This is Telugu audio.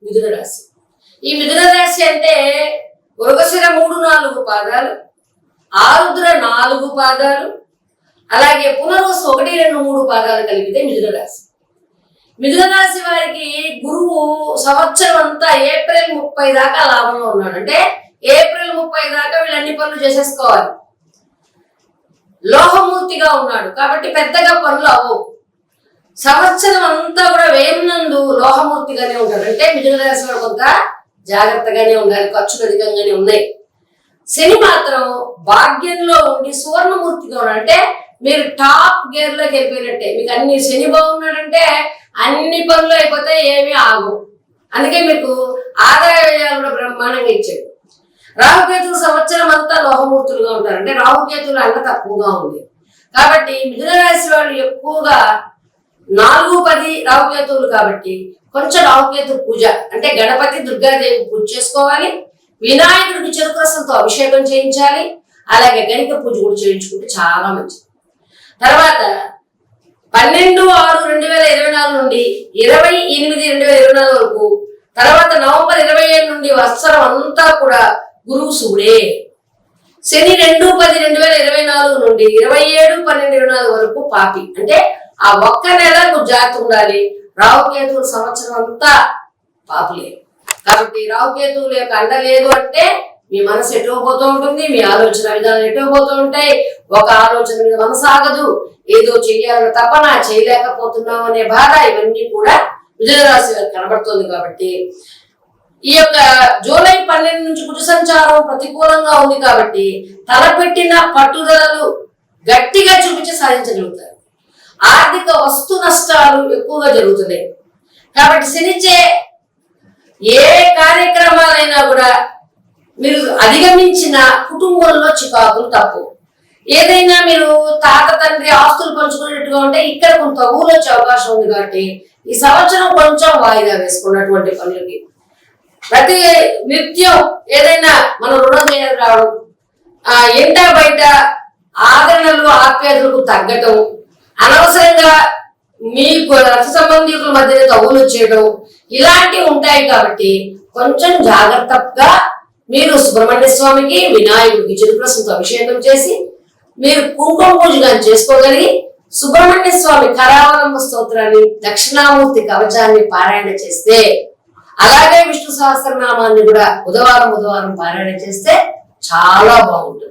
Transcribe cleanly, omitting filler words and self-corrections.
మిథున రాశి. ఈ మిథున రాశి అంటే మృగశిర 3-4 పాదాలు, ఆరుద్ర 4 పాదాలు, అలాగే పునర్వసు 1-2-3 పాదాలు కలిపితే మిథున రాశి. మిథున రాశి వారికి గురువు సంవత్సరం అంతా ఏప్రిల్ 30 దాకా లాభంలో ఉన్నాడు. అంటే ఏప్రిల్ 30 దాకా వీళ్ళు అన్ని పనులు చేసేసుకోవాలి. లోహమూర్తిగా ఉన్నాడు కాబట్టి పెద్దగా పనులు అవ్వవు. సంవత్సరం అంతా కూడా వేరునందు లోహమూర్తిగానే ఉంటాడు. అంటే మిథున రాశి వాడు కొంత జాగ్రత్తగానే ఉండాలి, ఖర్చులు అధికంగానే ఉన్నాయి. శని మాత్రం భాగ్యంలో ఉండి సువర్ణమూర్తిగా ఉన్నాడు. అంటే మీరు టాప్ గేర్ లోకి వెళ్ళిపోయినట్టే. మీకు అన్ని శని బాగున్నాడంటే అన్ని పనులు అయిపోతాయి, ఏమీ ఆగు. అందుకే మీకు ఆదాయ వ్యయాలు కూడా బ్రహ్మాండంగా ఇచ్చాడు. రాహుకేతులు సంవత్సరం అంతా లోహమూర్తులుగా ఉంటారు. అంటే రాహుకేతులు అంత తక్కువగా ఉంది కాబట్టి మిథున రాశి వాళ్ళు ఎక్కువగా 4-10 రాహుకేతువులు కాబట్టి కొంచెం రాహుకేతు పూజ అంటే గణపతి దుర్గాదేవి పూజ చేసుకోవాలి. వినాయకుడికి చెరుకు రసంతో అభిషేకం చేయించాలి. అలాగే గణిక పూజ కూడా చేయించుకుంటే చాలా మంచిది. తర్వాత 12/6/2024 నుండి 20/8/2024 వరకు, తర్వాత నవంబర్ 27 నుండి వత్సరం అంతా కూడా గురువు శుభుడే. శని 2-10/2024 నుండి 27-12/24 వరకు పాపి. అంటే ఆ ఒక్క నెల జాగ్రత్త ఉండాలి. రాహుకేతువులు సంవత్సరం అంతా పాపులే కాబట్టి రాహుకేతువుల యొక్క అండ లేదు అంటే మీ మనసు ఎటో పోతూ ఉంటుంది, మీ ఆలోచన విధానం ఎటో పోతూ ఉంటాయి. ఒక ఆలోచన మీద మనసు ఆగదు, ఏదో చెయ్యాలన్న తపన, చేయలేకపోతున్నాం అనే బాధ, ఇవన్నీ కూడా మిథున రాశి వారికి కనబడుతుంది. కాబట్టి ఈ యొక్క జూలై 12 నుంచి కుజ సంచారం ప్రతికూలంగా ఉంది కాబట్టి తలపెట్టిన పట్టుదలలు గట్టిగా చూపించి సాధించగలుగుతారు. ఆర్థిక వస్తు నష్టాలు ఎక్కువగా జరుగుతున్నాయి కాబట్టి శనిచే ఏ కార్యక్రమాలైనా కూడా మీరు అధిగమించిన కుటుంబంలో చికాకులు తప్పు. ఏదైనా మీరు తాత తండ్రి ఆస్తులు పంచుకునేట్టుగా ఉంటే ఇక్కడ కొంత ఊరు వచ్చే అవకాశం ఉంది కాబట్టి ఈ సంవత్సరం కొంచెం వాయిదా వేసుకున్నటువంటి పనులకి ప్రతి నిత్యం ఏదైనా మనం రుణం చేయాలి రావడం, ఎంట బయట ఆదరణలు ఆప్యాయతలకు తగ్గటం, అనవసరంగా మీకు రక్త సంబంధికుల మధ్య తగులు చేయడం ఇలాంటివి ఉంటాయి కాబట్టి కొంచెం జాగ్రత్తగా మీరు సుబ్రహ్మణ్య స్వామికి వినాయకుడికి చెరుకు రసంతో అభిషేకం చేసి మీరు కుంకుమ పూజ కానీ చేసుకోగలిగి సుబ్రహ్మణ్య స్వామి కరావలంబ స్తోత్రాన్ని దక్షిణామూర్తి కవచాన్ని పారాయణ చేస్తే, అలాగే విష్ణు సహస్రనామాన్ని కూడా బుధవారం పారాయణ చేస్తే చాలా బాగుంటుంది.